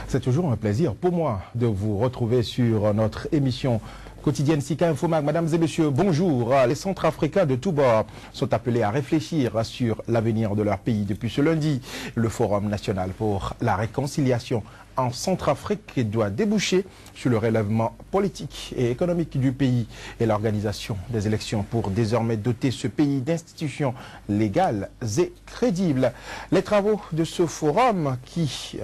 C'est toujours un plaisir pour moi de vous retrouver sur notre émission quotidienne Sika Infomag. Mesdames et messieurs, bonjour. Les Centrafricains de tous bords sont appelés à réfléchir sur l'avenir de leur pays. Depuis ce lundi, le Forum national pour la réconciliation en Centrafrique doit déboucher sur le relèvement politique et économique du pays et l'organisation des élections pour désormais doter ce pays d'institutions légales et crédibles. Les travaux de ce forum,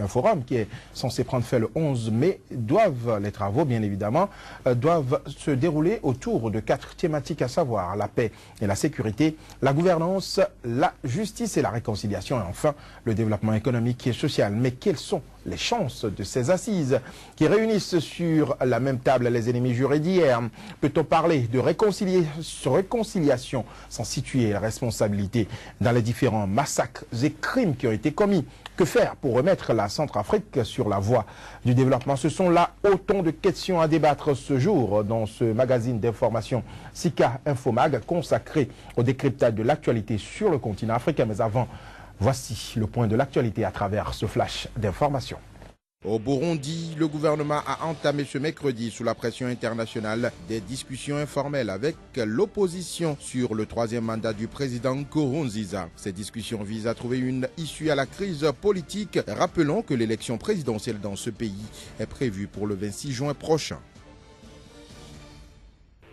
un forum qui est censé prendre fin le 11 mai, les travaux bien évidemment, doivent se dérouler autour de 4 thématiques, à savoir la paix et la sécurité, la gouvernance, la justice et la réconciliation et enfin le développement économique et social. Mais quelles sont les chances de ces assises qui réunissent sur la même table les ennemis jurés d'hier? Peut-on parler de réconciliation sans situer la responsabilité dans les différents massacres et crimes qui ont été commis? Que faire pour remettre la Centrafrique sur la voie du développement? Ce sont là autant de questions à débattre ce jour dans ce magazine d'information Sika Infomag consacré au décryptage de l'actualité sur le continent africain. Mais avant, voici le point de l'actualité à travers ce flash d'information. Au Burundi, le gouvernement a entamé ce mercredi, sous la pression internationale, des discussions informelles avec l'opposition sur le 3e mandat du président Nkurunziza. Ces discussions visent à trouver une issue à la crise politique. Rappelons que l'élection présidentielle dans ce pays est prévue pour le 26 juin prochain.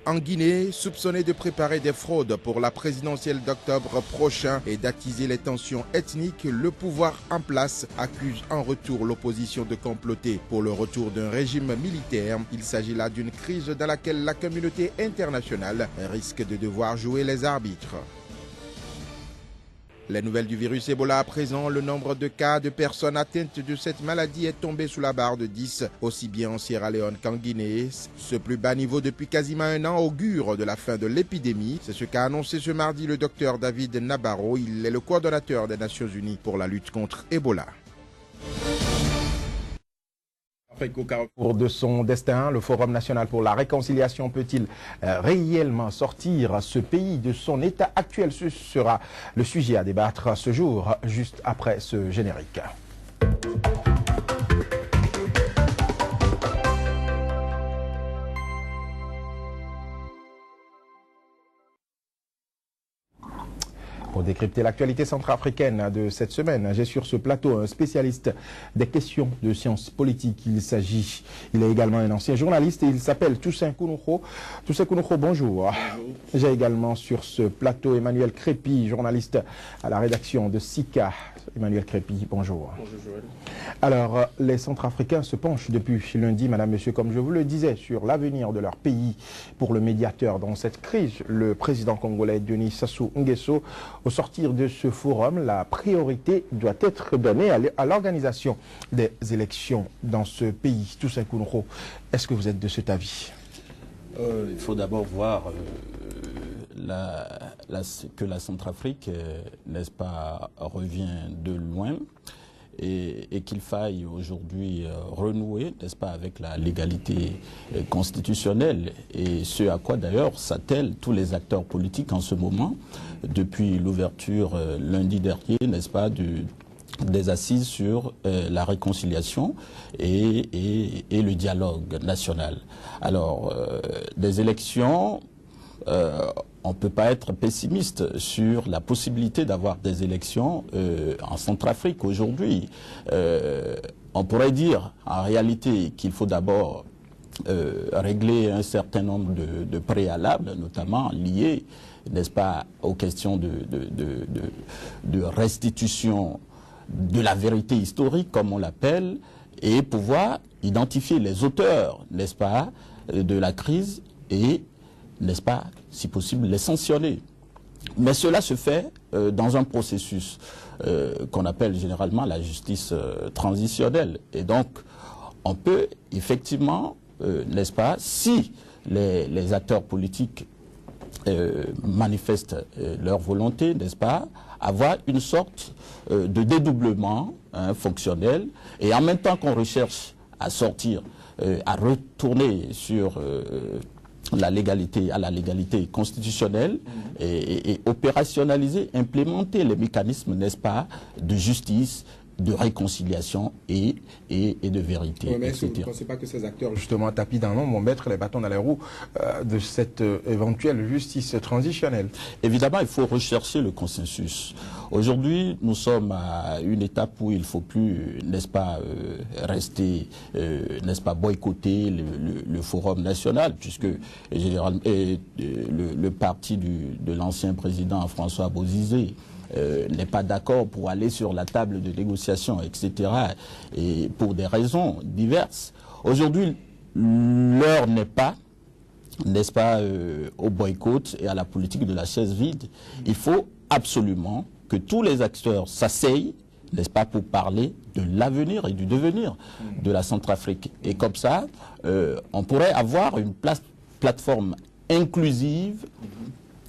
En Guinée, soupçonné de préparer des fraudes pour la présidentielle d'octobre prochain et d'attiser les tensions ethniques, le pouvoir en place accuse en retour l'opposition de comploter pour le retour d'un régime militaire. Il s'agit là d'une crise dans laquelle la communauté internationale risque de devoir jouer les arbitres. Les nouvelles du virus Ebola à présent, le nombre de cas de personnes atteintes de cette maladie est tombé sous la barre de 10, aussi bien en Sierra Leone qu'en Guinée. Ce plus bas niveau depuis quasiment un an augure de la fin de l'épidémie. C'est ce qu'a annoncé ce mardi le docteur David Nabarro. Il est le coordonnateur des Nations Unies pour la lutte contre Ebola. Au carrefour de son destin, le Forum national pour la réconciliation peut-il réellement sortir ce pays de son état actuel? Ce sera le sujet à débattre ce jour, juste après ce générique. Pour décrypter l'actualité centrafricaine de cette semaine, j'ai sur ce plateau un spécialiste des questions de sciences politiques. Il est également un ancien journaliste et il s'appelle Toussaint Kounoukro. Toussaint Kounoukro, bonjour. Bonjour. J'ai également sur ce plateau Emmanuel Crépy, journaliste à la rédaction de Sika. Emmanuel Crépy, bonjour. Bonjour Joël. Alors, les Centrafricains se penchent depuis lundi, madame, monsieur, comme je vous le disais, sur l'avenir de leur pays pour le médiateur dans cette crise, le président congolais Denis Sassou Nguesso. Au sortir de ce forum, la priorité doit être donnée à l'organisation des élections dans ce pays. Toussaint Kounoukro, est-ce que vous êtes de cet avis? Il faut d'abord voir que la Centrafrique, n'est-ce pas, revient de loin et qu'il faille aujourd'hui renouer, n'est-ce pas, avec la légalité constitutionnelle et ce à quoi d'ailleurs s'attellent tous les acteurs politiques en ce moment depuis l'ouverture lundi dernier, n'est-ce pas, des assises sur la réconciliation et le dialogue national. Alors, des élections, on ne peut pas être pessimiste sur la possibilité d'avoir des élections en Centrafrique aujourd'hui. On pourrait dire en réalité qu'il faut d'abord régler un certain nombre de préalables, notamment liés, n'est-ce pas, aux questions de restitution de la vérité historique, comme on l'appelle, et pouvoir identifier les auteurs, n'est-ce pas, de la crise et, n'est-ce pas, si possible, les sanctionner. Mais cela se fait dans un processus qu'on appelle généralement la justice transitionnelle. Et donc, on peut effectivement, n'est-ce pas, si les acteurs politiques manifestent leur volonté, n'est-ce pas, avoir une sorte de dédoublement fonctionnel, et en même temps qu'on recherche à sortir, à retourner sur la légalité constitutionnelle et opérationnaliser, implémenter les mécanismes, n'est-ce pas, de justice de réconciliation et de vérité, oui, mais etc. Vous ne pensez pas que ces acteurs, justement, tapis dans l'ombre, vont mettre les bâtons dans les roues de cette éventuelle justice transitionnelle? Évidemment, il faut rechercher le consensus. Aujourd'hui, nous sommes à une étape où il ne faut plus, n'est-ce pas, rester, n'est-ce pas, boycotter le Forum national, puisque généralement, le parti de l'ancien président François Bozizé n'est pas d'accord pour aller sur la table de négociation, etc. Et pour des raisons diverses. Aujourd'hui, l'heure n'est pas, n'est-ce pas, au boycott et à la politique de la chaise vide. Il faut absolument que tous les acteurs s'asseyent, n'est-ce pas, pour parler de l'avenir et du devenir de la Centrafrique. Et comme ça, on pourrait avoir une plateforme inclusive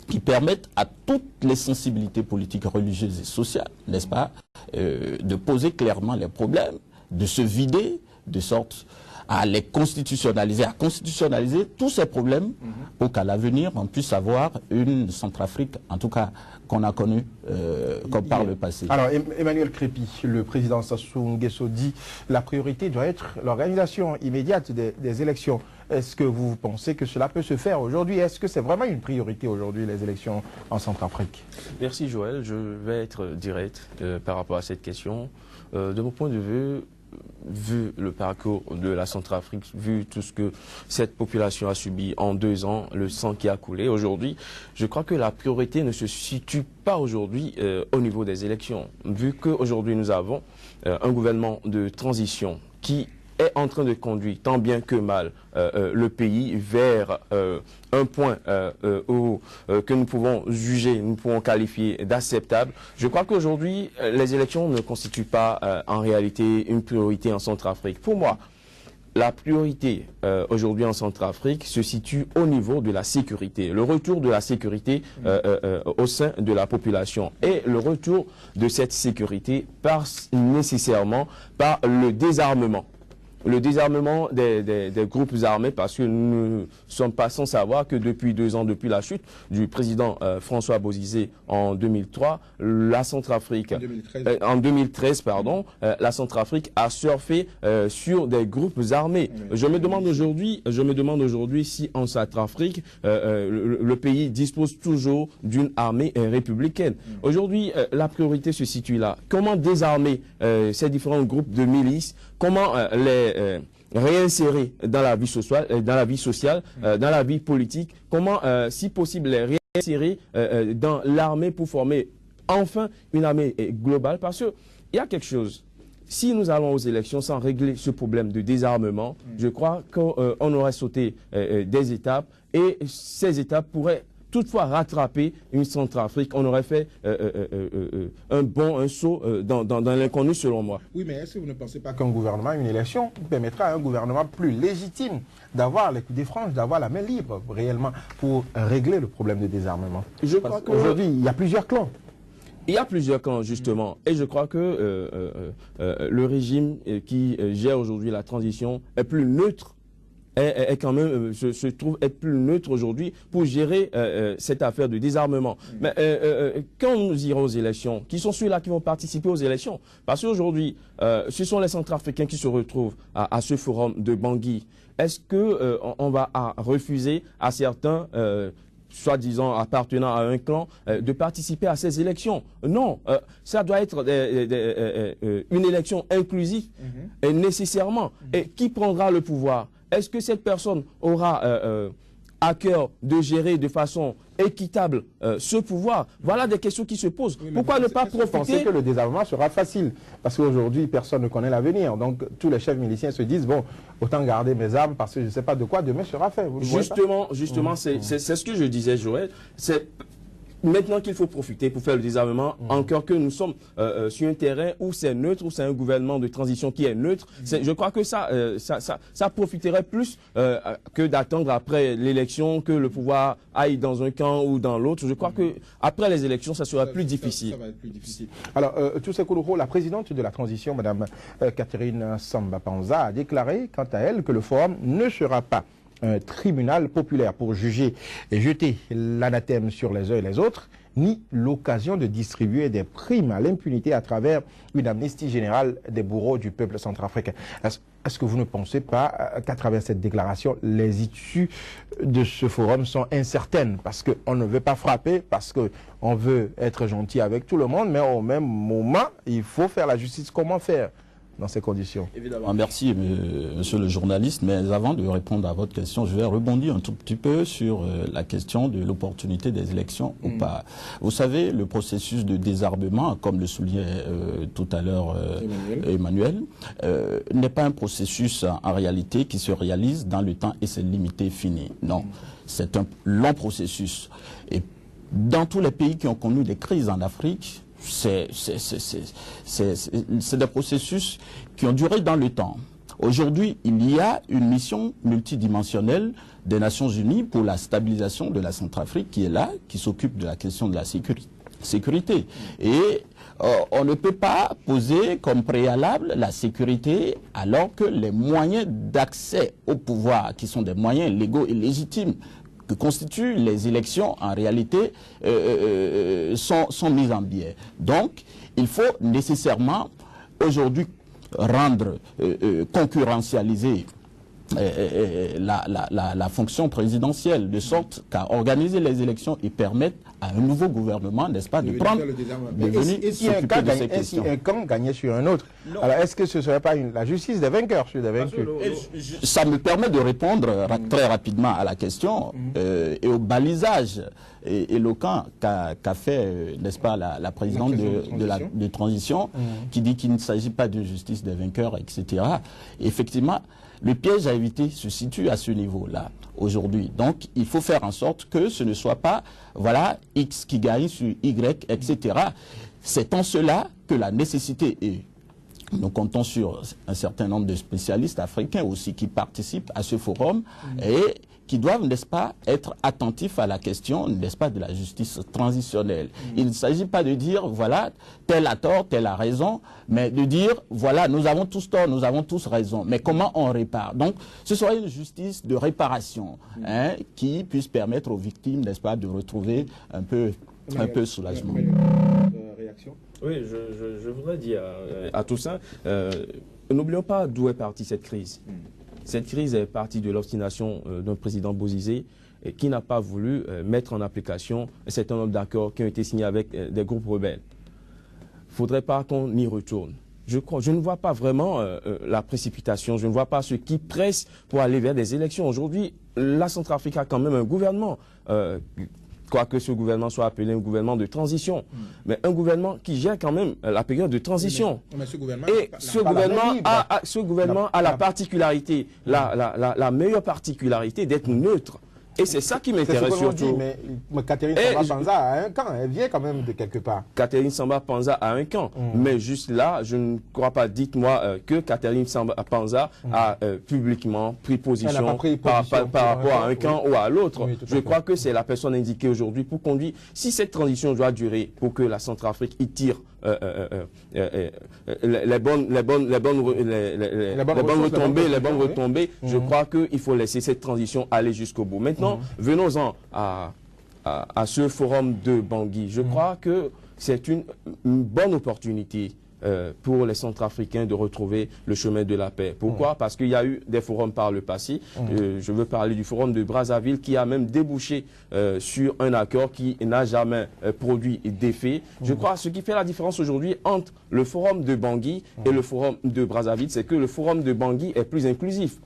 qui permettent à toutes les sensibilités politiques, religieuses et sociales, n'est-ce pas, de poser clairement les problèmes, de se vider, de sorte à les constitutionnaliser, à constitutionnaliser tous ces problèmes pour qu'à l'avenir, on puisse avoir une Centrafrique, en tout cas, qu'on a connue comme par le passé. Alors, Emmanuel Crépy, le président Sassou Nguesso dit la priorité doit être l'organisation immédiate des élections. Est-ce que vous pensez que cela peut se faire aujourd'hui? Est-ce que c'est vraiment une priorité aujourd'hui, les élections en Centrafrique? Merci Joël, je vais être direct par rapport à cette question. De mon point de vue, vu le parcours de la Centrafrique, vu tout ce que cette population a subi en 2 ans, le sang qui a coulé aujourd'hui, je crois que la priorité ne se situe pas aujourd'hui au niveau des élections. Vu qu'aujourd'hui nous avons un gouvernement de transition qui est en train de conduire tant bien que mal le pays vers un point que nous pouvons juger, nous pouvons qualifier d'acceptable. Je crois qu'aujourd'hui, les élections ne constituent pas en réalité une priorité en Centrafrique. Pour moi, la priorité aujourd'hui en Centrafrique se situe au niveau de la sécurité, le retour de la sécurité au sein de la population. Et le retour de cette sécurité passe nécessairement par le désarmement. Le désarmement des groupes armés, parce que nous ne sommes pas sans savoir que depuis 2 ans, depuis la chute du président François Bozizé en 2003, la Centrafrique, en 2013, pardon, la Centrafrique a surfé sur des groupes armés. Je me demande aujourd'hui si en Centrafrique, le pays dispose toujours d'une armée républicaine. Aujourd'hui, la priorité se situe là. Comment désarmer ces différents groupes de milices? Comment les réinsérer dans la vie sociale, dans la vie politique? Comment, si possible, les réinsérer dans l'armée pour former enfin une armée globale? Parce qu'il y a quelque chose. Si nous allons aux élections sans régler ce problème de désarmement, je crois qu'on aurait sauté des étapes, et ces étapes pourraient toutefois rattraper une Centrafrique. On aurait fait un saut dans l'inconnu, selon moi. Oui, mais est-ce que vous ne pensez pas qu'un gouvernement, une élection, permettra à un gouvernement plus légitime d'avoir les coups des franges, d'avoir la main libre réellement pour régler le problème de désarmement? Je crois qu'aujourd'hui, il y a plusieurs clans. Il y a plusieurs camps, justement, et je crois que le régime qui gère aujourd'hui la transition est plus neutre, est quand même, se trouve être plus neutre aujourd'hui pour gérer cette affaire de désarmement. Mais quand nous irons aux élections, qui sont ceux-là qui vont participer aux élections? Parce qu'aujourd'hui, ce sont les Centrafricains qui se retrouvent à ce forum de Bangui. Est-ce qu'on va refuser à certains soi-disant appartenant à un clan, de participer à ces élections? Non, ça doit être une élection inclusive et nécessairement. Et qui prendra le pouvoir? Est-ce que cette personne aura à cœur de gérer de façon équitable ce pouvoir? Voilà des questions qui se posent. Oui, pourquoi ne pas profiter? Vous pensez que le désarmement sera facile? Parce qu'aujourd'hui, personne ne connaît l'avenir. Donc, tous les chefs miliciens se disent, bon, autant garder mes armes parce que je ne sais pas de quoi demain sera fait. Justement, c'est ce que je disais, Joël. C'est maintenant qu'il faut profiter pour faire le désarmement, encore que nous sommes sur un terrain où c'est neutre, où c'est un gouvernement de transition qui est neutre. Je crois que ça profiterait plus que d'attendre après l'élection que le pouvoir aille dans un camp ou dans l'autre. Je crois que après les élections, ça sera plus difficile. Ça va être plus difficile. Alors, Toussé Koulouro, la présidente de la transition, Mme Catherine Samba Panza, a déclaré, quant à elle, que le forum ne sera pas un tribunal populaire pour juger et jeter l'anathème sur les uns et les autres, ni l'occasion de distribuer des primes à l'impunité à travers une amnistie générale des bourreaux du peuple centrafricain. Est-ce que vous ne pensez pas qu'à travers cette déclaration, les issues de ce forum sont incertaines? Parce qu'on ne veut pas frapper, parce qu'on veut être gentil avec tout le monde, mais au même moment, il faut faire la justice. Comment faire dans ces conditions? Évidemment. Merci, monsieur le journaliste. Mais avant de répondre à votre question, je vais rebondir un tout petit peu sur la question de l'opportunité des élections ou pas. Vous savez, le processus de désarmement, comme le soulignait tout à l'heure Emmanuel, n'est pas un processus en réalité qui se réalise dans le temps et c'est limité, fini. Non, c'est un long processus. Et dans tous les pays qui ont connu des crises en Afrique, c'est des processus qui ont duré dans le temps. Aujourd'hui, il y a une mission multidimensionnelle des Nations Unies pour la stabilisation de la Centrafrique qui est là, qui s'occupe de la question de la sécurité. Et on ne peut pas poser comme préalable la sécurité alors que les moyens d'accès au pouvoir, qui sont des moyens légaux et légitimes, que constituent les élections, en réalité, sont mises en biais. Donc, il faut nécessairement, aujourd'hui, rendre concurrentialiser la fonction présidentielle, de sorte qu'à organiser les élections et permettre à un nouveau gouvernement, n'est-ce pas, de prendre, de venir s'occuper de ces questions. Et si un camp gagnait sur un autre, non. Alors est-ce que ce ne serait pas la justice des vainqueurs sur des vaincus? Ça me permet de répondre très rapidement à la question et au balisage éloquent qu'a fait, n'est-ce pas, la présidente de transition, qui dit qu'il ne s'agit pas de justice des vainqueurs, etc. Effectivement, le piège à éviter se situe à ce niveau-là aujourd'hui. Donc, il faut faire en sorte que ce ne soit pas, voilà, X qui gagne sur Y, etc. C'est en cela que la nécessité est. Nous comptons sur un certain nombre de spécialistes africains aussi qui participent à ce forum et qui doivent, n'est-ce pas, être attentifs à la question, n'est-ce pas, de la justice transitionnelle. Il ne s'agit pas de dire, voilà, tel a tort, tel a raison, mais de dire, voilà, nous avons tous tort, nous avons tous raison. Mais comment on répare? Donc, ce serait une justice de réparation qui puisse permettre aux victimes, n'est-ce pas, de retrouver un peu soulagement. Réaction? Oui, je voudrais dire à tout ça, n'oublions pas d'où est partie cette crise. Cette crise est partie de l'obstination d'un président Bozizé qui n'a pas voulu mettre en application un certain nombre d'accords qui ont été signés avec des groupes rebelles. Il ne faudrait pas qu'on y retourne. Je ne vois pas vraiment la précipitation, je ne vois pas ce qui presse pour aller vers des élections. Aujourd'hui, la Centrafrique a quand même un gouvernement, quoique ce gouvernement soit appelé un gouvernement de transition, mais un gouvernement qui gère quand même la période de transition. Mais ce gouvernement, et ce gouvernement a la particularité, la meilleure particularité d'être neutre. Et c'est ça qui m'intéresse surtout. Mais Catherine Samba Panza a un camp, elle vient quand même de quelque part. Catherine Samba Panza a un camp. Mais juste là, je ne crois pas, dites-moi, que Catherine Samba Panza a publiquement pris position par rapport à un camp ou à l'autre. Oui, je crois que c'est la personne indiquée aujourd'hui pour conduire. Si cette transition doit durer pour que la Centrafrique y tire les bonnes retombées, je crois qu'il faut laisser cette transition aller jusqu'au bout. Maintenant, venons-en à ce forum de Bangui. Je crois que c'est une bonne opportunité pour les Centrafricains de retrouver le chemin de la paix. Pourquoi? Parce qu'il y a eu des forums par le passé. Je veux parler du forum de Brazzaville qui a même débouché sur un accord qui n'a jamais produit d'effet. Je crois que ce qui fait la différence aujourd'hui entre le forum de Bangui et le forum de Brazzaville, c'est que le forum de Bangui est plus inclusif.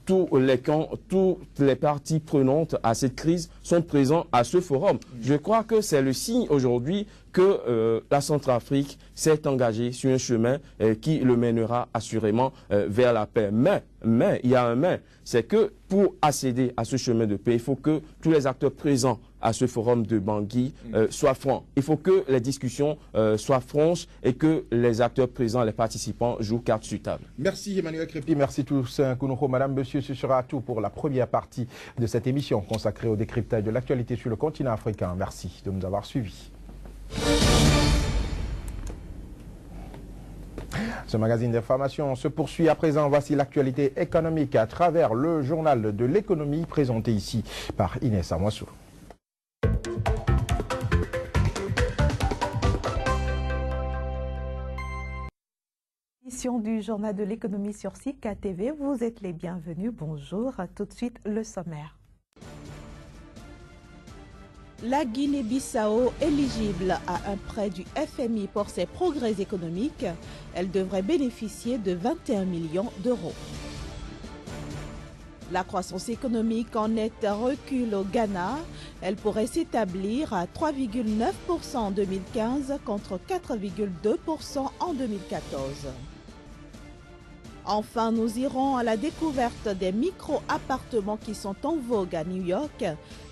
Tous les camps, toutes les parties prenantes à cette crise sont présents à ce forum. Je crois que c'est le signe aujourd'hui que la Centrafrique s'est engagée sur un chemin qui le mènera assurément vers la paix. Mais, il y a un mais, c'est que pour accéder à ce chemin de paix, il faut que tous les acteurs présents à ce forum de Bangui soient francs. Il faut que les discussions soient franches et que les acteurs présents, les participants, jouent carte sur table. Merci Emmanuel Crépy. Merci tous, Kounoukho. Madame, monsieur, ce sera tout pour la première partie de cette émission consacrée au décryptage de l'actualité sur le continent africain. Merci de nous avoir suivis. Ce magazine d'information se poursuit à présent. Voici l'actualité économique à travers le journal de l'économie présenté ici par Inès Amoissou. Du journal de l'économie sur Sika TV, vous êtes les bienvenus. Bonjour, tout de suite le sommaire. La Guinée-Bissau éligible à un prêt du FMI pour ses progrès économiques, elle devrait bénéficier de 21 millions d'euros. La croissance économique en net recul au Ghana. Elle pourrait s'établir à 3,9% en 2015 contre 4,2% en 2014. Enfin, nous irons à la découverte des micro-appartements qui sont en vogue à New York,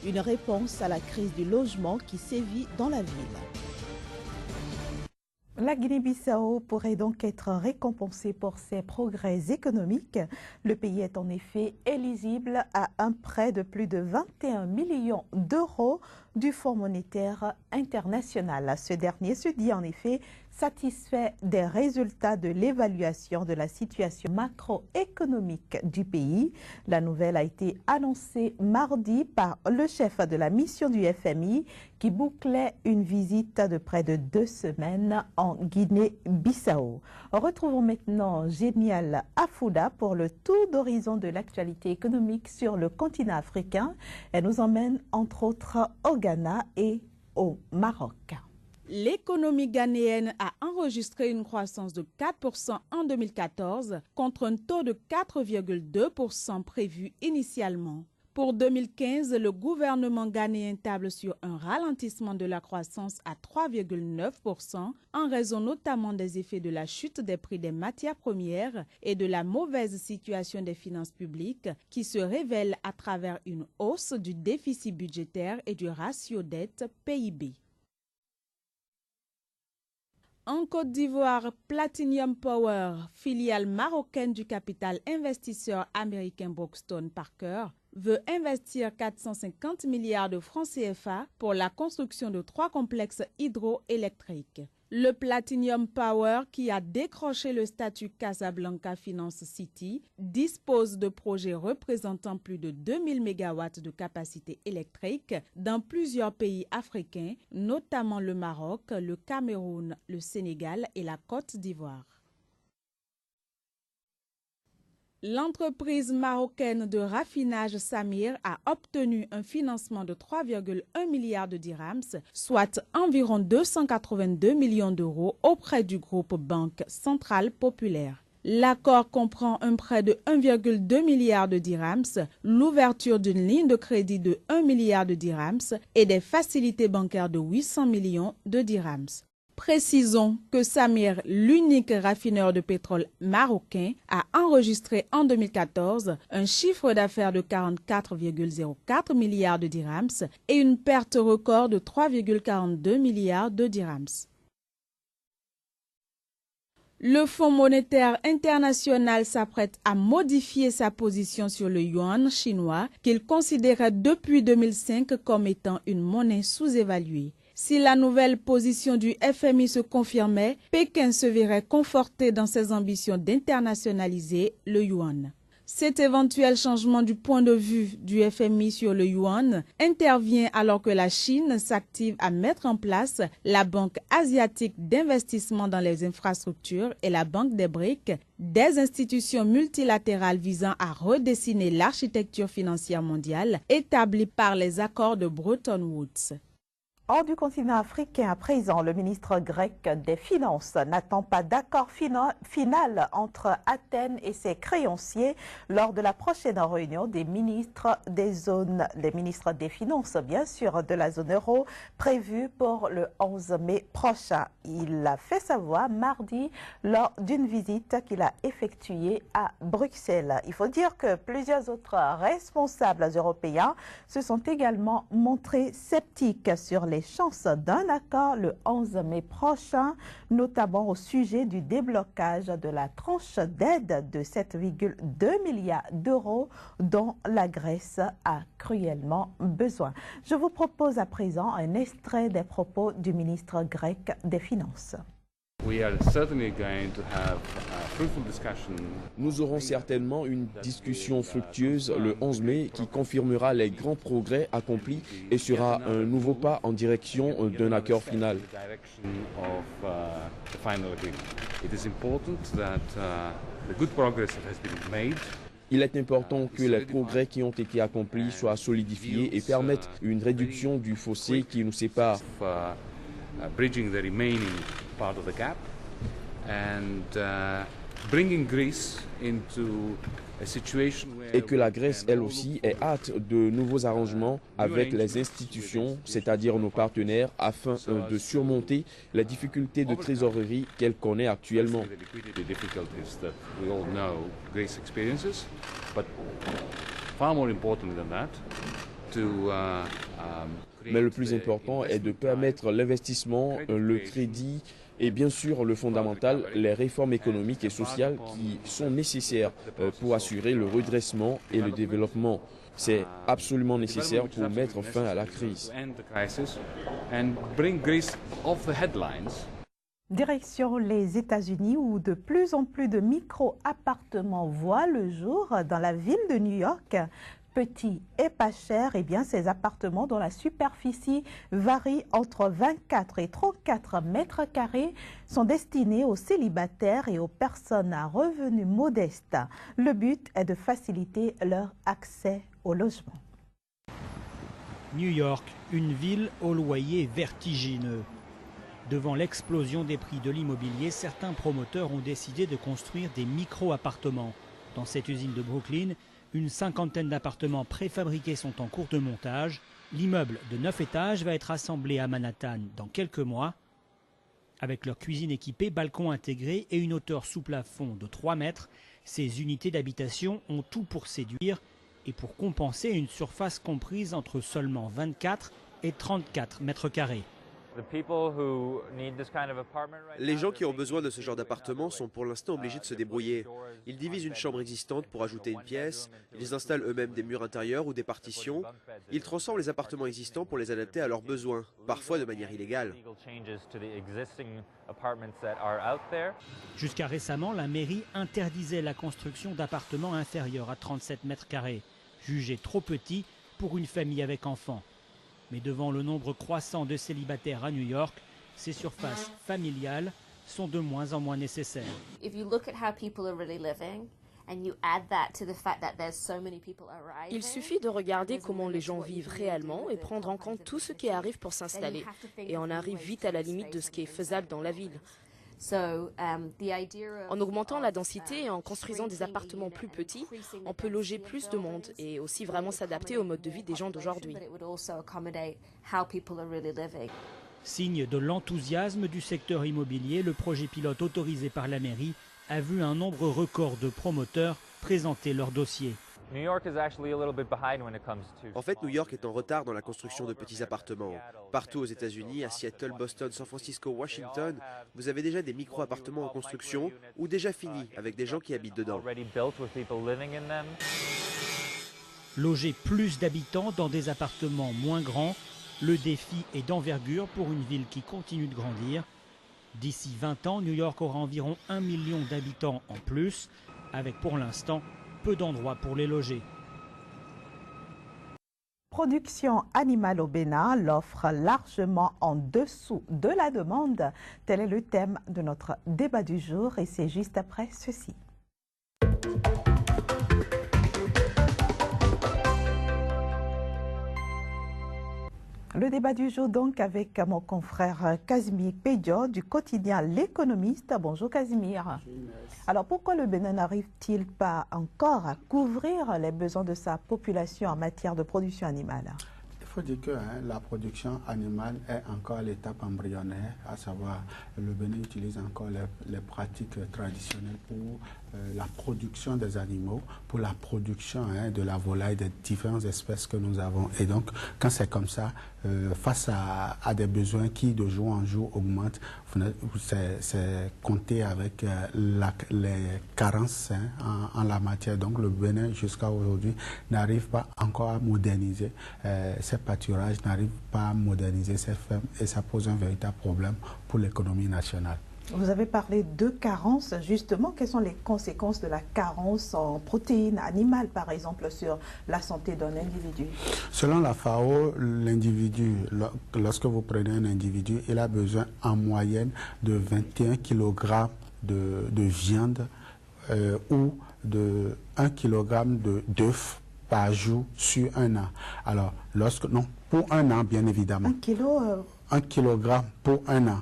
une réponse à la crise du logement qui sévit dans la ville. La Guinée-Bissau pourrait donc être récompensée pour ses progrès économiques. Le pays est en effet éligible à un prêt de plus de 21 millions d'euros du Fonds monétaire international. Ce dernier se dit en effet satisfait des résultats de l'évaluation de la situation macroéconomique du pays. La nouvelle a été annoncée mardi par le chef de la mission du FMI qui bouclait une visite de près de 2 semaines en Guinée-Bissau. Retrouvons maintenant Génial Afouda pour le tour d'horizon de l'actualité économique sur le continent africain. Elle nous emmène entre autres au Ghana et au Maroc. L'économie ghanéenne a enregistré une croissance de 4% en 2014 contre un taux de 4,2% prévu initialement. Pour 2015, le gouvernement ghanéen table sur un ralentissement de la croissance à 3,9% en raison notamment des effets de la chute des prix des matières premières et de la mauvaise situation des finances publiques qui se révèle à travers une hausse du déficit budgétaire et du ratio dette PIB. En Côte d'Ivoire, Platinum Power, filiale marocaine du capital investisseur américain Brookstone Parker, veut investir 450 milliards de francs CFA pour la construction de 3 complexes hydroélectriques. Le Platinum Power, qui a décroché le statut Casablanca Finance City, dispose de projets représentant plus de 2000 MW de capacité électrique dans plusieurs pays africains, notamment le Maroc, le Cameroun, le Sénégal et la Côte d'Ivoire. L'entreprise marocaine de raffinage Samir a obtenu un financement de 3,1 milliards de dirhams, soit environ 282 millions d'euros auprès du groupe Banque Centrale Populaire. L'accord comprend un prêt de 1,2 milliard de dirhams, l'ouverture d'une ligne de crédit de 1 milliard de dirhams et des facilités bancaires de 800 millions de dirhams. Précisons que Samir, l'unique raffineur de pétrole marocain, a enregistré en 2014 un chiffre d'affaires de 44,04 milliards de dirhams et une perte record de 3,42 milliards de dirhams. Le Fonds monétaire international s'apprête à modifier sa position sur le yuan chinois qu'il considérait depuis 2005 comme étant une monnaie sous-évaluée. Si la nouvelle position du FMI se confirmait, Pékin se verrait conforté dans ses ambitions d'internationaliser le yuan. Cet éventuel changement du point de vue du FMI sur le yuan intervient alors que la Chine s'active à mettre en place la Banque asiatique d'investissement dans les infrastructures et la Banque des BRICS, des institutions multilatérales visant à redessiner l'architecture financière mondiale établie par les accords de Bretton Woods. Hors du continent africain, à présent, le ministre grec des Finances n'attend pas d'accord final entre Athènes et ses créanciers lors de la prochaine réunion des ministres des Finances, bien sûr, de la zone euro, prévue pour le 11 mai prochain. Il l'a fait savoir mardi lors d'une visite qu'il a effectuée à Bruxelles. Il faut dire que plusieurs autres responsables européens se sont également montrés sceptiques sur les chances d'un accord le 11 mai prochain, notamment au sujet du déblocage de la tranche d'aide de 7,2 milliards d'euros dont la Grèce a cruellement besoin. Je vous propose à présent un extrait des propos du ministre grec des Finances. Nous aurons certainement une discussion fructueuse le 11 mai qui confirmera les grands progrès accomplis et sera un nouveau pas en direction d'un accord final. Il est important que les progrès qui ont été accomplis soient solidifiés et permettent une réduction du fossé qui nous sépare. Bridging the remaining part of the gap and bringing Greece into a situation where et que la Grèce, elle aussi, ait hâte de nouveaux arrangements avec les institutions, c'est-à-dire nos partenaires, afin de surmonter les difficultés de trésorerie qu'elle connaît actuellement. Mais le plus important est de permettre l'investissement, le crédit et bien sûr le fondamental, les réformes économiques et sociales qui sont nécessaires pour assurer le redressement et le développement. C'est absolument nécessaire pour mettre fin à la crise. Direction les États-Unis où de plus en plus de micro-appartements voient le jour dans la ville de New York. Petits et pas chers, eh bien ces appartements dont la superficie varie entre 24 et 34 mètres carrés sont destinés aux célibataires et aux personnes à revenus modestes. Le but est de faciliter leur accès au logement. New York, une ville au loyer vertigineux. Devant l'explosion des prix de l'immobilier, certains promoteurs ont décidé de construire des micro-appartements. Dans cette usine de Brooklyn, une cinquantaine d'appartements préfabriqués sont en cours de montage. L'immeuble de 9 étages va être assemblé à Manhattan dans quelques mois. Avec leur cuisine équipée, balcon intégré et une hauteur sous plafond de 3 mètres, ces unités d'habitation ont tout pour séduire et pour compenser une surface comprise entre seulement 24 et 34 mètres carrés. Les gens qui ont besoin de ce genre d'appartement sont pour l'instant obligés de se débrouiller. Ils divisent une chambre existante pour ajouter une pièce, ils installent eux-mêmes des murs intérieurs ou des partitions. Ils transforment les appartements existants pour les adapter à leurs besoins, parfois de manière illégale. Jusqu'à récemment, la mairie interdisait la construction d'appartements inférieurs à 37 mètres carrés, jugés trop petits pour une famille avec enfants. Mais devant le nombre croissant de célibataires à New York, ces surfaces familiales sont de moins en moins nécessaires. Il suffit de regarder comment les gens vivent réellement et prendre en compte tout ce qui arrive pour s'installer. Et on arrive vite à la limite de ce qui est faisable dans la ville. En augmentant la densité et en construisant des appartements plus petits, on peut loger plus de monde et aussi vraiment s'adapter au mode de vie des gens d'aujourd'hui. Signe de l'enthousiasme du secteur immobilier, le projet pilote autorisé par la mairie a vu un nombre record de promoteurs présenter leur dossier. En fait, New York est en retard dans la construction de petits appartements. Partout aux États-Unis, à Seattle, Boston, San Francisco, Washington, vous avez déjà des micro-appartements en construction ou déjà finis avec des gens qui habitent dedans. Loger plus d'habitants dans des appartements moins grands, le défi est d'envergure pour une ville qui continue de grandir. D'ici 20 ans, New York aura environ 1 million d'habitants en plus, avec pour l'instant peu d'endroits pour les loger. Production animale au Bénin, l'offre largement en dessous de la demande. Tel est le thème de notre débat du jour et c'est juste après ceci. Le débat du jour donc avec mon confrère Casimir Pédio du quotidien L'Économiste. Bonjour Casimir. Alors pourquoi le Bénin n'arrive-t-il pas encore à couvrir les besoins de sa population en matière de production animale? Il faut dire que la production animale est encore à l'étape embryonnaire, à savoir le Bénin utilise encore les pratiques traditionnelles pour la production des animaux, pour la production de la volaille, des différentes espèces que nous avons. Et donc, quand c'est comme ça, face à des besoins qui de jour en jour augmentent, c'est compter avec les carences en la matière. Donc, le Bénin, jusqu'à aujourd'hui, n'arrive pas encore à moderniser ses pâturages, n'arrive pas à moderniser ses fermes et ça pose un véritable problème pour l'économie nationale. Vous avez parlé de carence, justement. Quelles sont les conséquences de la carence en protéines animales, par exemple, sur la santé d'un individu? Selon la FAO, l'individu, lorsque vous prenez un individu, il a besoin en moyenne de 21 kg de viande ou de 1 kg d'œufs par jour sur un an. Alors, pour un an, bien évidemment. 1 kg pour un an.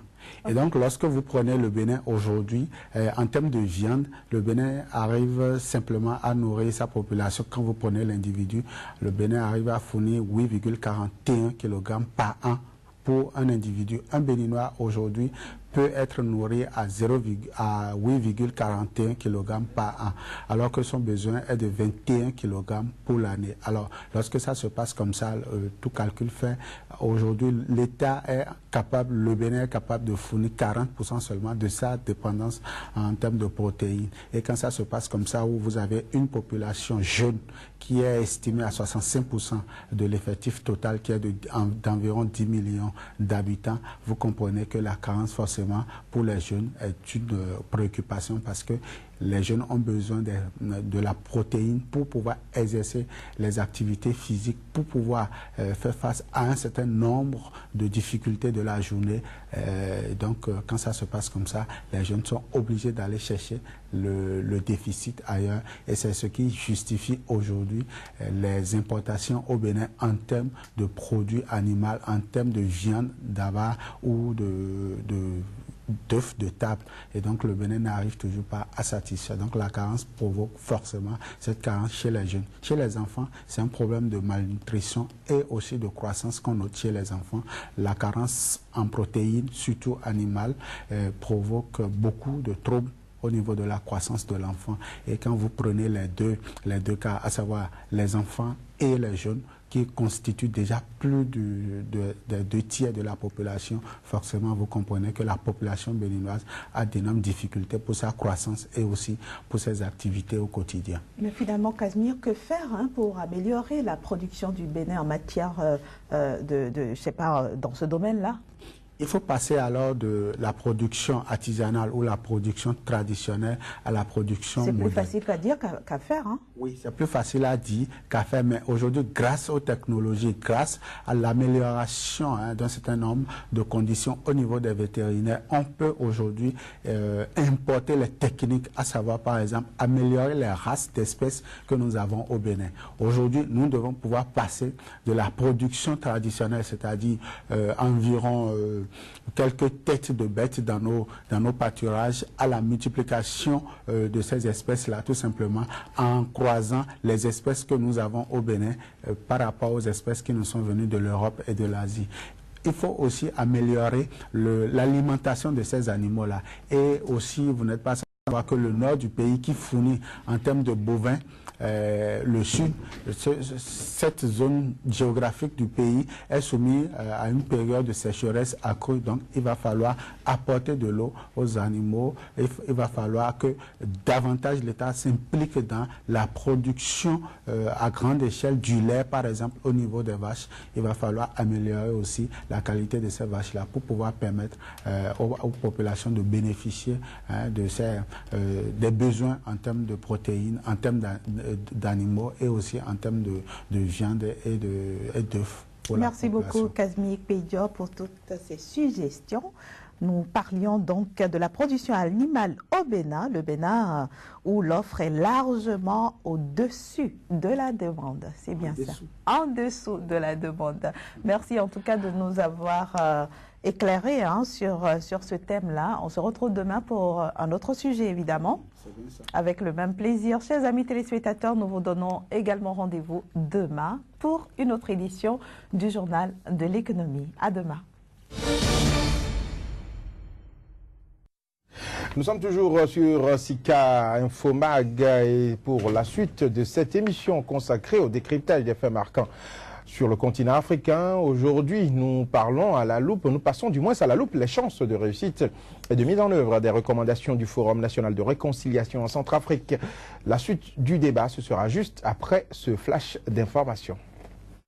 Et donc, lorsque vous prenez le Bénin aujourd'hui, en termes de viande, le Bénin arrive simplement à nourrir sa population. Quand vous prenez l'individu, le Bénin arrive à fournir 8,41 kg par an pour un individu. Un Béninois aujourd'hui peut être nourri à 8,41 kg par an, alors que son besoin est de 21 kg pour l'année. Alors, lorsque ça se passe comme ça, tout calcul fait, aujourd'hui, l'État est capable, le Bénin est capable de fournir 40% seulement de sa dépendance en termes de protéines. Et quand ça se passe comme ça, où vous avez une population jeune qui est estimée à 65% de l'effectif total, qui est d'environ 10 millions d'habitants, vous comprenez que la carence forcément pour les jeunes est une préoccupation, parce que les jeunes ont besoin de la protéine pour pouvoir exercer les activités physiques, pour pouvoir faire face à un certain nombre de difficultés de la journée. Donc, quand ça se passe comme ça, les jeunes sont obligés d'aller chercher le déficit ailleurs. Et c'est ce qui justifie aujourd'hui les importations au Bénin en termes de produits animaux, en termes de viande d'avar ou d'œufs de table. Et donc le Bénin n'arrive toujours pas à satisfaire. Donc la carence provoque forcément cette carence chez les jeunes. Chez les enfants, c'est un problème de malnutrition et aussi de croissance qu'on note chez les enfants. La carence en protéines, surtout animales, provoque beaucoup de troubles au niveau de la croissance de l'enfant. Et quand vous prenez les deux cas, à savoir les enfants et les jeunes, qui constituent déjà plus de 2 tiers de la population, forcément vous comprenez que la population béninoise a d'énormes difficultés pour sa croissance et aussi pour ses activités au quotidien. Mais finalement, Casimir, que faire pour améliorer la production du Bénin en matière je sais pas, dans ce domaine-là? Il faut passer alors de la production artisanale ou la production traditionnelle à la production moderne. C'est plus facile à dire qu'à faire, hein? Oui, c'est plus facile à dire qu'à faire, mais aujourd'hui, grâce aux technologies, grâce à l'amélioration d'un certain nombre de conditions au niveau des vétérinaires, on peut aujourd'hui importer les techniques, à savoir par exemple améliorer les races d'espèces que nous avons au Bénin. Aujourd'hui, nous devons pouvoir passer de la production traditionnelle, c'est-à-dire environ quelques têtes de bêtes dans nos pâturages, à la multiplication de ces espèces-là, tout simplement en croisant les espèces que nous avons au Bénin par rapport aux espèces qui nous sont venues de l'Europe et de l'Asie. Il faut aussi améliorer l'alimentation de ces animaux-là. Et aussi, vous n'êtes pas sans savoir que le nord du pays qui fournit en termes de bovins, le sud, cette zone géographique du pays est soumise à une période de sécheresse accrue. Donc, il va falloir apporter de l'eau aux animaux. Il va falloir que davantage l'État s'implique dans la production à grande échelle du lait, par exemple, au niveau des vaches. Il va falloir améliorer aussi la qualité de ces vaches-là pour pouvoir permettre aux populations de bénéficier des besoins en termes de protéines, en termes d'animaux et aussi en termes de viande et d'œufs. Merci beaucoup, Casimir Peidio, pour toutes ces suggestions. Nous parlions donc de la production animale au Bénin, le Bénin où l'offre est largement au-dessus de la demande. C'est bien ça. En dessous de la demande. Merci en tout cas de nous avoir éclairé sur ce thème-là. On se retrouve demain pour un autre sujet, évidemment. Avec le même plaisir. Chers amis téléspectateurs, nous vous donnons également rendez-vous demain pour une autre édition du Journal de l'économie. À demain. Nous sommes toujours sur Sika Infomag et pour la suite de cette émission consacrée au décryptage des faits marquants sur le continent africain. Aujourd'hui, nous parlons à la loupe, nous passons du moins à la loupe les chances de réussite et de mise en œuvre des recommandations du Forum national de réconciliation en Centrafrique. La suite du débat, ce sera juste après ce flash d'information.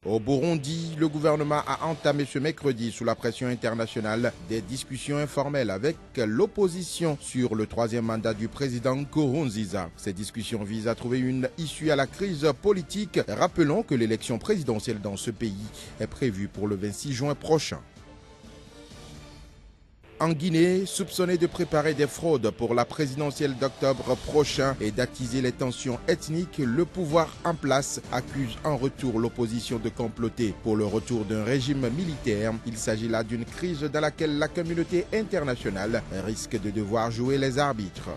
Au Burundi, le gouvernement a entamé ce mercredi, sous la pression internationale, des discussions informelles avec l'opposition sur le troisième mandat du président Nkurunziza. Ces discussions visent à trouver une issue à la crise politique. Rappelons que l'élection présidentielle dans ce pays est prévue pour le 26 juin prochain. En Guinée, soupçonné de préparer des fraudes pour la présidentielle d'octobre prochain et d'attiser les tensions ethniques, le pouvoir en place accuse en retour l'opposition de comploter pour le retour d'un régime militaire. Il s'agit là d'une crise dans laquelle la communauté internationale risque de devoir jouer les arbitres.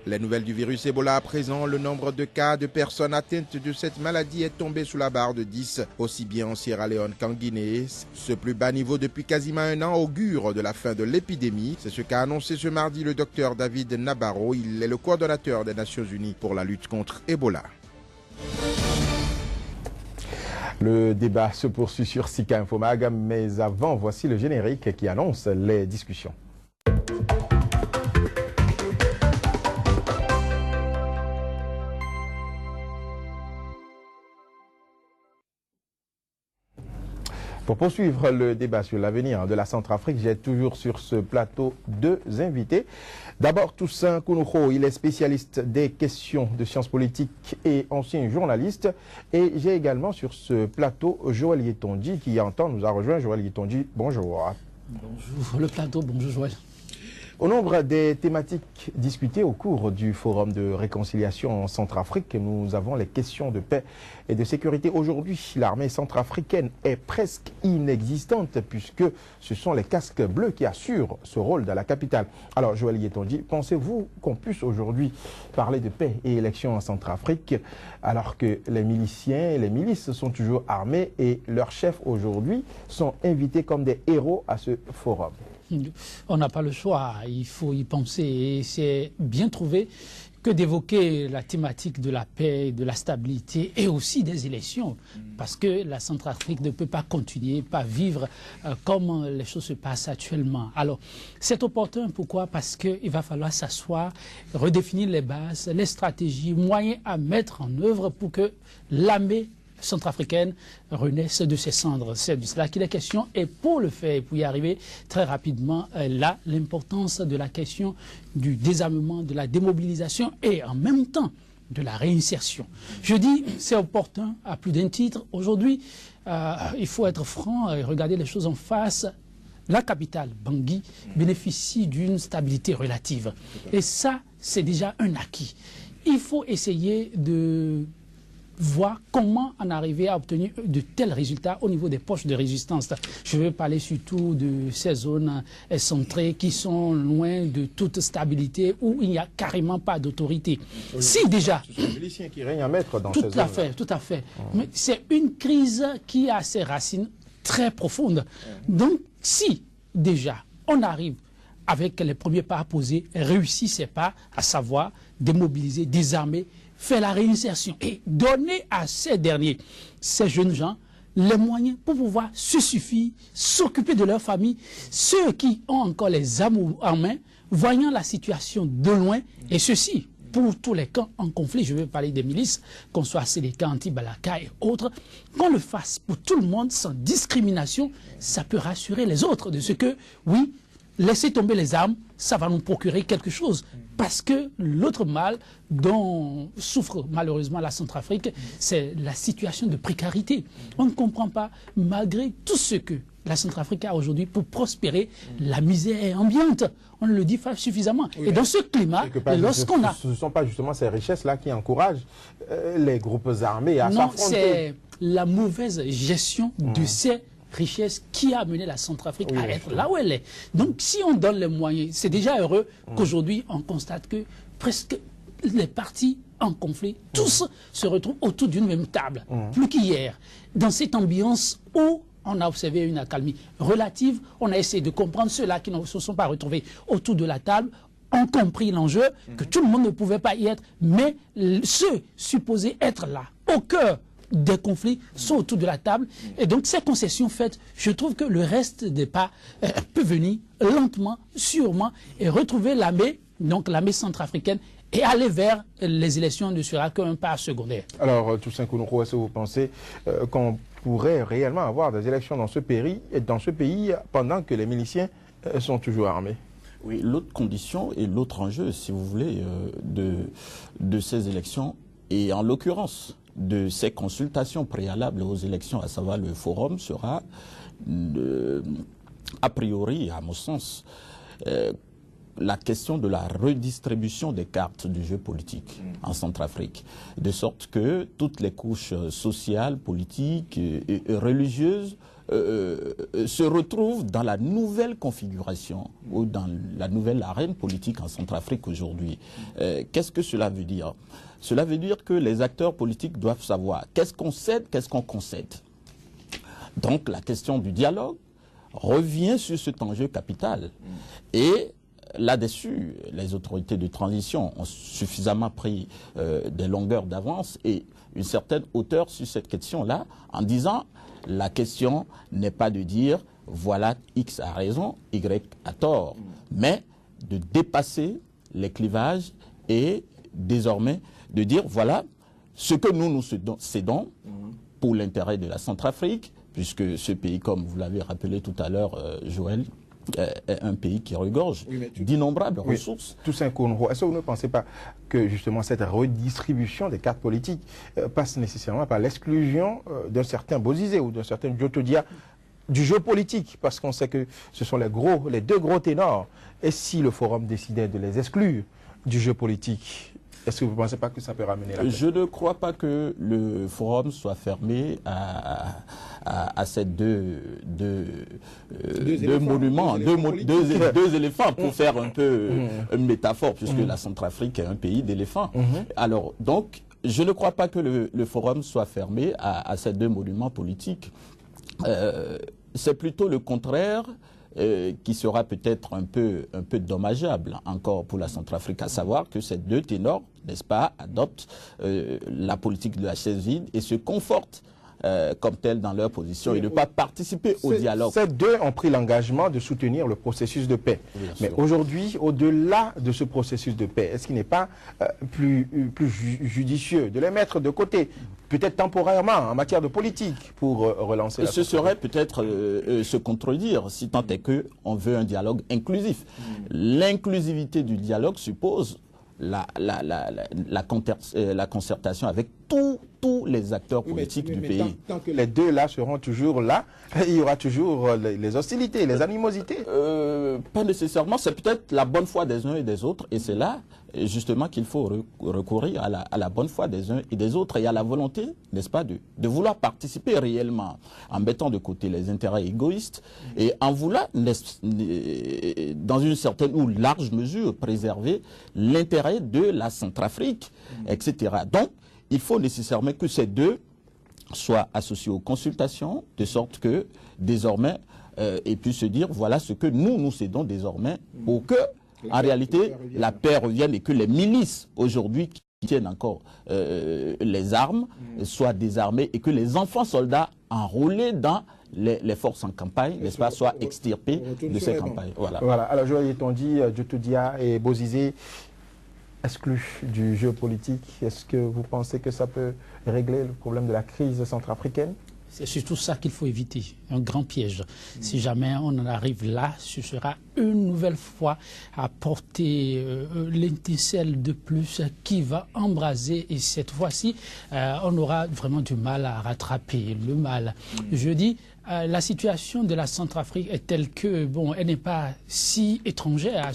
Les nouvelles du virus Ebola à présent, le nombre de cas de personnes atteintes de cette maladie est tombé sous la barre de 10, aussi bien en Sierra Leone qu'en Guinée. Ce plus bas niveau depuis quasiment un an augure de la fin de l'épidémie. C'est ce qu'a annoncé ce mardi le docteur David Nabarro. Il est le coordonnateur des Nations Unies pour la lutte contre Ebola. Le débat se poursuit sur Sika Infomag, mais avant, voici le générique qui annonce les discussions. Pour poursuivre le débat sur l'avenir de la Centrafrique, j'ai toujours sur ce plateau deux invités. D'abord, Toussaint Kounoukho, il est spécialiste des questions de sciences politiques et ancien journaliste. Et j'ai également sur ce plateau Joël Yetonji qui entend nous a rejoint. Joël Yetonji, bonjour. Bonjour le plateau, bonjour Joël. Au nombre des thématiques discutées au cours du Forum de réconciliation en Centrafrique, nous avons les questions de paix et de sécurité. Aujourd'hui, l'armée centrafricaine est presque inexistante puisque ce sont les casques bleus qui assurent ce rôle dans la capitale. Alors, Joël Yetonji, pensez-vous qu'on puisse aujourd'hui parler de paix et élection en Centrafrique alors que les miliciens et les milices sont toujours armés et leurs chefs aujourd'hui sont invités comme des héros à ce forum? On n'a pas le choix, il faut y penser et c'est bien trouvé que d'évoquer la thématique de la paix, de la stabilité et aussi des élections parce que la Centrafrique ne peut pas continuer, pas vivre comme les choses se passent actuellement. Alors c'est opportun, pourquoi? Parce qu'il va falloir s'asseoir, redéfinir les bases, les stratégies, moyens à mettre en œuvre pour que l'armée centrafricaine renaisse de ses cendres. C'est de cela qu'il est question et pour le faire, pour y arriver très rapidement, là, l'importance de la question du désarmement, de la démobilisation et en même temps de la réinsertion. Je dis, c'est opportun à plus d'un titre. Aujourd'hui, il faut être franc et regarder les choses en face. La capitale, Bangui, bénéficie d'une stabilité relative. Et ça, c'est déjà un acquis. Il faut essayer de voir comment en arriver à obtenir de tels résultats au niveau des poches de résistance. Je veux parler surtout de ces zones centrées qui sont loin de toute stabilité, où il n'y a carrément pas d'autorité. Si déjà... Ce sont les miliciens qui règnent à mettre dans ces zones. Tout à fait. Mais c'est une crise qui a ses racines très profondes. Donc, si déjà on arrive avec les premiers pas à poser, réussit ces pas, à savoir démobiliser, désarmer, faire la réinsertion et donner à ces derniers, ces jeunes gens, les moyens pour pouvoir se suffire, s'occuper de leur famille, ceux qui ont encore les armes en main, voyant la situation de loin, et ceci pour tous les camps en conflit, je veux parler des milices, qu'on soit Séléka, Anti-Balaka et autres, qu'on le fasse pour tout le monde sans discrimination, ça peut rassurer les autres de ce que, oui, laisser tomber les armes, ça va nous procurer quelque chose. Parce que l'autre mal dont souffre malheureusement la Centrafrique, c'est la situation de précarité. On ne comprend pas, malgré tout ce que la Centrafrique a aujourd'hui pour prospérer, la misère est ambiante. On ne le dit pas suffisamment. Oui, et dans ce climat, lorsqu'on a... Ce ne sont pas justement ces richesses-là qui encouragent les groupes armés à s'affronter. Non, c'est la mauvaise gestion de ces richesse qui a amené la Centrafrique à être là où elle est. Donc si on donne les moyens, c'est déjà heureux qu'aujourd'hui on constate que presque les partis en conflit, tous se retrouvent autour d'une même table, plus qu'hier. Dans cette ambiance où on a observé une accalmie relative, on a essayé de comprendre ceux-là qui ne se sont pas retrouvés autour de la table, ont compris l'enjeu, que tout le monde ne pouvait pas y être, mais ceux supposés être là, au cœur des conflits sont autour de la table et donc ces concessions faites, je trouve que le reste des pas peut venir lentement, sûrement et retrouver l'armée Donc l'armée centrafricaine est allée vers les élections ne sera qu'un pas secondaire. Alors, Toussaint Kounourou, est-ce que vous pensez qu'on pourrait réellement avoir des élections dans ce pays pendant que les miliciens sont toujours armés? Oui, l'autre condition et l'autre enjeu, si vous voulez, de ces élections, et en l'occurrence de ces consultations préalables aux élections, à savoir le forum, sera a priori, à mon sens, la question de la redistribution des cartes du jeu politique en Centrafrique, de sorte que toutes les couches sociales, politiques et religieuses se retrouvent dans la nouvelle configuration ou dans la nouvelle arène politique en Centrafrique aujourd'hui. Qu'est-ce que cela veut dire? Cela veut dire que les acteurs politiques doivent savoir qu'est-ce qu'on cède, qu'est-ce qu'on concède. Donc la question du dialogue revient sur cet enjeu capital. Et là-dessus, les autorités de transition ont suffisamment pris des longueurs d'avance et une certaine hauteur sur cette question-là, en disant la question n'est pas de dire voilà X a raison, Y a tort, mais de dépasser les clivages et désormais de dire voilà ce que nous cédons pour l'intérêt de la Centrafrique, puisque ce pays, comme vous l'avez rappelé tout à l'heure, Joël, est un pays qui regorge d'innombrables ressources. Toussaint Kounourou, est-ce que vous ne pensez pas que justement cette redistribution des cartes politiques passe nécessairement par l'exclusion d'un certain Bozizé ou d'un certain Djotodia du jeu politique, parce qu'on sait que ce sont les deux gros ténors, et si le forum décidait de les exclure du jeu politique, est-ce que vous ne pensez pas que ça peut ramener la paix? Je ne crois pas que le forum soit fermé à ces deux monuments, deux éléphants, pour faire un peu une métaphore, puisque la Centrafrique est un pays d'éléphants. Alors, donc, je ne crois pas que le forum soit fermé à ces deux monuments politiques. C'est plutôt le contraire qui sera peut-être un peu dommageable encore pour la Centrafrique, à savoir que ces deux ténors, n'est-ce pas, adoptent la politique de la chaise vide et se confortent comme tels dans leur position et ne pas participer au dialogue. Ces deux ont pris l'engagement de soutenir le processus de paix. Mais aujourd'hui, au-delà de ce processus de paix, est-ce qu'il n'est pas plus judicieux de les mettre de côté, peut-être temporairement, en matière de politique, pour relancer la Ce serait peut-être se contredire, si tant est qu'on veut un dialogue inclusif. L'inclusivité du dialogue suppose la concertation avec tous les acteurs politiques du pays. Tant que les deux là seront toujours là, il y aura toujours les hostilités, les animosités. Pas nécessairement, c'est peut-être la bonne foi des uns et des autres, et c'est là justement qu'il faut recourir à la bonne foi des uns et des autres et à la volonté, n'est-ce pas, de vouloir participer réellement, en mettant de côté les intérêts égoïstes et en voulant, dans une certaine ou large mesure, préserver l'intérêt de la Centrafrique, etc. Donc, il faut nécessairement que ces deux soient associés aux consultations, de sorte que, désormais, ils puissent se dire, voilà ce que nous cédons désormais, pour que, en réalité, la paix revienne et que les milices, aujourd'hui, qui tiennent encore les armes, soient désarmés et que les enfants soldats enrôlés dans les forces en campagne, n'est-ce pas, soient extirpés de ces campagnes. Voilà. Alors, Joël Tondi, Djotodia et Bozizé, exclus du jeu politique, est-ce que vous pensez que ça peut régler le problème de la crise centrafricaine? C'est surtout ça qu'il faut éviter, un grand piège. Si jamais on en arrive là, ce sera une nouvelle fois à porter l'étincelle de plus qui va embraser, et cette fois-ci, on aura vraiment du mal à rattraper le mal. Je dis, la situation de la Centrafrique est telle que, bon, elle n'est pas si étrangère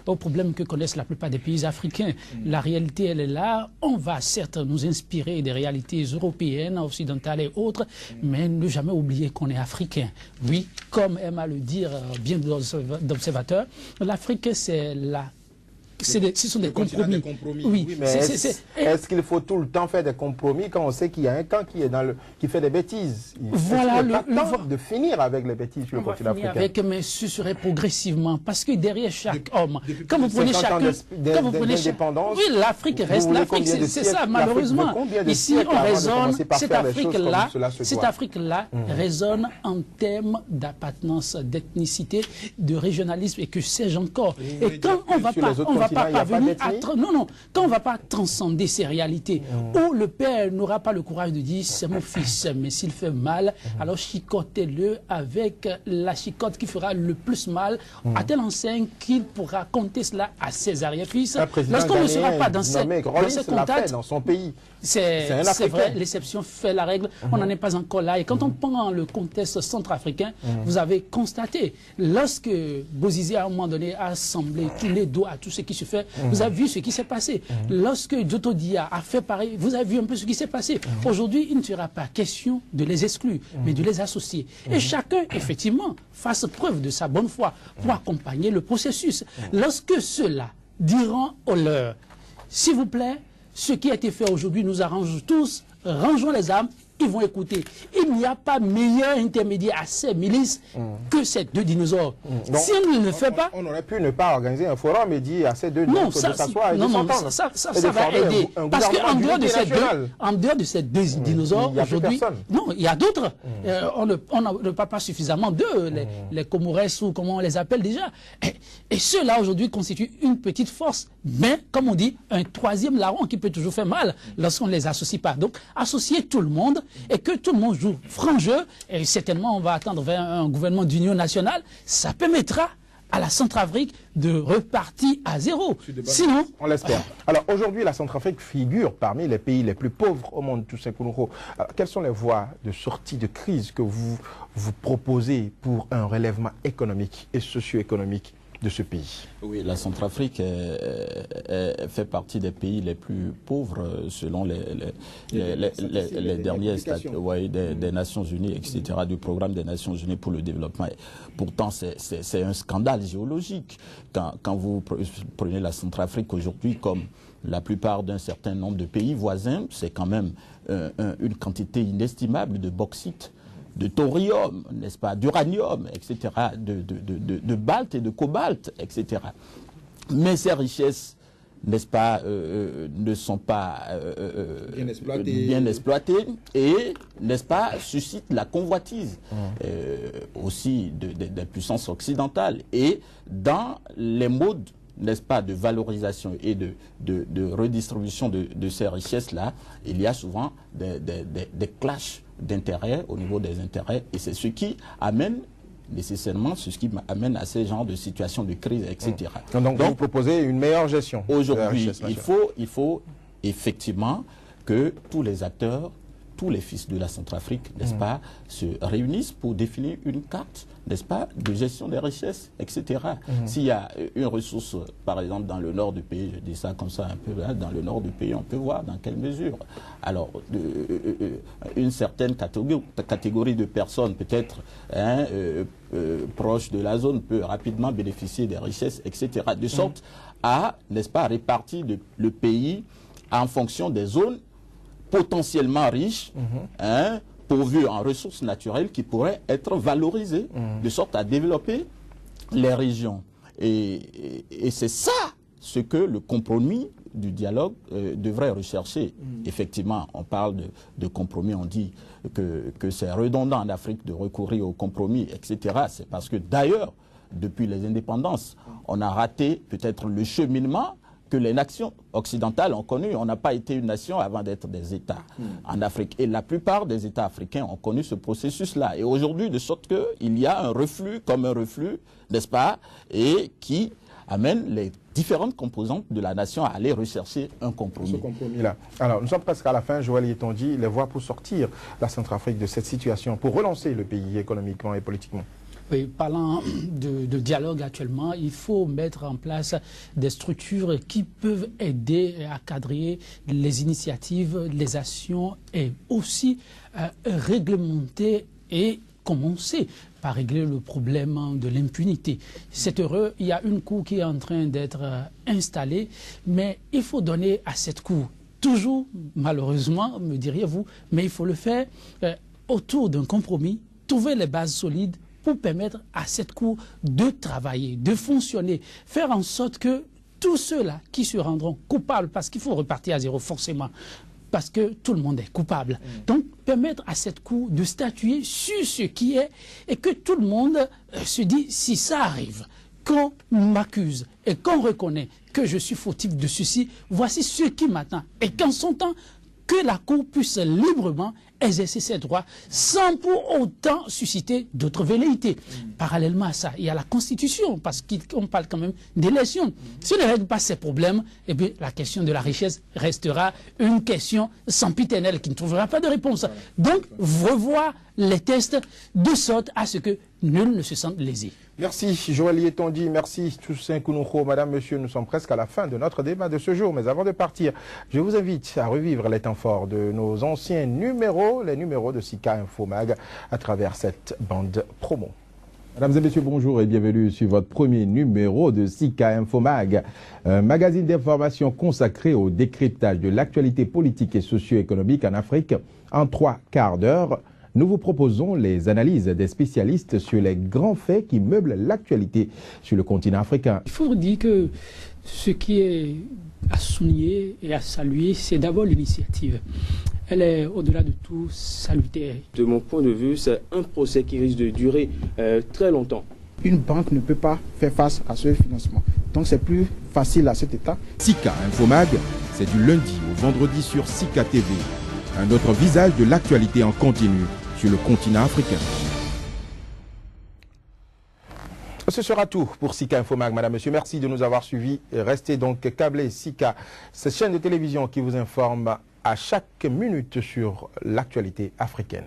aux problèmes que connaissent la plupart des pays africains. La réalité, elle est là. On va certes nous inspirer des réalités européennes, occidentales et autres, mais ne jamais oublier qu'on est africain. Oui, comme aime à le dire bien d'observateurs, l'Afrique, c'est la ce sont des compromis. Oui, mais est-ce qu'il faut tout le temps faire des compromis quand on sait qu'il y a un camp qui fait des bêtises? Voilà, il n'est pas temps de finir avec les bêtises sur le continent africain. Mais ce serait progressivement, parce que derrière chaque homme, quand vous prenez chacun, oui, l'Afrique reste l'Afrique, c'est ça, malheureusement. Ici, on raisonne, cette Afrique-là résonne en termes d'appartenance, d'ethnicité, de régionalisme et que sais-je encore. Et quand on va pas parvenir à quand on va pas transcender ces réalités, où le père n'aura pas le courage de dire c'est mon fils, mais s'il fait mal, alors chicotez-le avec la chicote qui fera le plus mal, à telle enseigne qu'il pourra compter cela à ses arrière-fils. Lorsqu'on ne sera pas dans ce contact, dans son pays. C'est vrai, l'exception fait la règle, on n'en est pas encore là. Et quand on prend le contexte centrafricain, vous avez constaté, lorsque Bozizé à un moment donné a semblé tourner dos à tout ce qui se fait, vous avez vu ce qui s'est passé. Lorsque Djoto Dia a fait pareil, vous avez vu un peu ce qui s'est passé. Aujourd'hui, il ne sera pas question de les exclure, mais de les associer. Et chacun, effectivement, fasse preuve de sa bonne foi pour accompagner le processus. Lorsque ceux-là diront au leur, s'il vous plaît, ce qui a été fait aujourd'hui nous arrange tous, rangeons les armes, ils vont écouter. Il n'y a pas meilleur intermédiaire à ces milices que ces deux dinosaures. Donc, si on ne le fait pas... On aurait pu ne pas organiser un forum et dire à ces deux dinosaures de s'asseoir et de s'entendre. Ça va aider. Parce qu'en dehors de ces deux dinosaures, aujourd'hui... Non, il y a d'autres. On ne parle pas suffisamment d'eux, les Comores ou comment on les appelle déjà. Et ceux-là, aujourd'hui, constituent une petite force. Mais, comme on dit, un troisième larron qui peut toujours faire mal lorsqu'on ne les associe pas. Donc, associer tout le monde et que tout le monde joue franc jeu, et certainement on va attendre vers un gouvernement d'union nationale, ça permettra à la Centrafrique de repartir à zéro. Sinon... On l'espère. Alors aujourd'hui, la Centrafrique figure parmi les pays les plus pauvres au monde, Toussaint Kounoukro. Quelles sont les voies de sortie de crise que vous proposez pour un relèvement économique et socio-économique de ce pays? Oui, la Centrafrique fait partie des pays les plus pauvres selon les derniers statuts des Nations Unies, etc., du programme des Nations Unies pour le développement. Pourtant, c'est un scandale géologique. Quand vous prenez la Centrafrique aujourd'hui, comme la plupart d'un certain nombre de pays voisins, c'est quand même une quantité inestimable de bauxite, de thorium, n'est-ce pas, d'uranium, etc., de balte et de cobalt, etc. Mais ces richesses, n'est-ce pas, ne sont pas bien exploitées et, n'est-ce pas, suscitent la convoitise aussi des puissances occidentales. Et dans les modes, n'est-ce pas, de valorisation et de redistribution de ces richesses-là, il y a souvent des clashs d'intérêts au niveau des intérêts, et c'est ce qui amène nécessairement ce qui amène à ces genres de situations de crise, etc. Donc vous proposez une meilleure gestion. Aujourd'hui, il faut effectivement que tous les acteurs, tous les fils de la Centrafrique, n'est-ce pas, se réunissent pour définir une carte, n'est-ce pas, de gestion des richesses, etc. S'il y a une ressource, par exemple, dans le nord du pays, je dis ça comme ça un peu, hein, dans le nord du pays, on peut voir dans quelle mesure. Alors, une certaine catégorie de personnes, peut-être proches de la zone, peut rapidement bénéficier des richesses, etc. De sorte à, n'est-ce pas, répartir le pays en fonction des zones potentiellement riches, pourvus en ressources naturelles qui pourraient être valorisées, de sorte à développer les régions. Et c'est ça ce que le compromis du dialogue devrait rechercher. Effectivement, on parle de compromis, on dit que c'est redondant en Afrique de recourir au compromis, etc. C'est parce que d'ailleurs, depuis les indépendances, on a raté peut-être le cheminement que les nations occidentales ont connu. On n'a pas été une nation avant d'être des États en Afrique. Et la plupart des États africains ont connu ce processus-là. Et aujourd'hui, de sorte qu'il y a un reflux, comme un reflux, n'est-ce pas, et qui amène les différentes composantes de la nation à aller rechercher un compromis. Ce compromis-là. Alors, nous sommes presque à la fin, Joël Yetonji, les voies pour sortir la Centrafrique de cette situation, pour relancer le pays économiquement et politiquement. Oui, parlant de dialogue actuellement, il faut mettre en place des structures qui peuvent aider à cadrer les initiatives, les actions et aussi réglementer et commencer pas régler le problème de l'impunité. C'est heureux, il y a une cour qui est en train d'être installée, mais il faut donner à cette cour, toujours, malheureusement, me diriez-vous, mais il faut le faire autour d'un compromis, trouver les bases solides pour permettre à cette cour de travailler, de fonctionner, faire en sorte que tous ceux-là qui se rendront coupables, parce qu'il faut repartir à zéro forcément, parce que tout le monde est coupable. Donc, permettre à cette cour de statuer sur ce qui est et que tout le monde se dit, si ça arrive, qu'on m'accuse et qu'on reconnaît que je suis fautif de ceci, voici ce qui m'attend. Et qu'en son temps, que la Cour puisse librement exercer ses droits sans pour autant susciter d'autres velléités. Parallèlement à ça, il y a la Constitution, parce qu'on parle quand même d'élection. Si on ne règle pas ces problèmes, eh bien, la question de la richesse restera une question sempiternelle qui ne trouvera pas de réponse. Donc, revoir les tests de sorte à ce que nul ne se sente lésé. Merci Joël Yetondi, merci Toussaint Kounoukho. Madame, Monsieur, nous sommes presque à la fin de notre débat de ce jour. Mais avant de partir, je vous invite à revivre les temps forts de nos anciens numéros, les numéros de Sika Info Mag à travers cette bande promo. Mesdames et messieurs, bonjour et bienvenue sur votre premier numéro de Sika Info Mag, un magazine d'information consacré au décryptage de l'actualité politique et socio-économique en Afrique en 3 quarts d'heure. Nous vous proposons les analyses des spécialistes sur les grands faits qui meublent l'actualité sur le continent africain. Il faut dire que ce qui est à souligner et à saluer, c'est d'abord l'initiative. Elle est au-delà de tout salutaire. De mon point de vue, c'est un procès qui risque de durer très longtemps. Une banque ne peut pas faire face à ce financement. Donc c'est plus facile à cet état. Sika Infomag, c'est du lundi au vendredi sur Sika TV. Un autre visage de l'actualité en continu sur le continent africain. Ce sera tout pour Sika Infomag, Madame, Monsieur. Merci de nous avoir suivis. Restez donc câblés Sika, cette chaîne de télévision qui vous informe à chaque minute sur l'actualité africaine.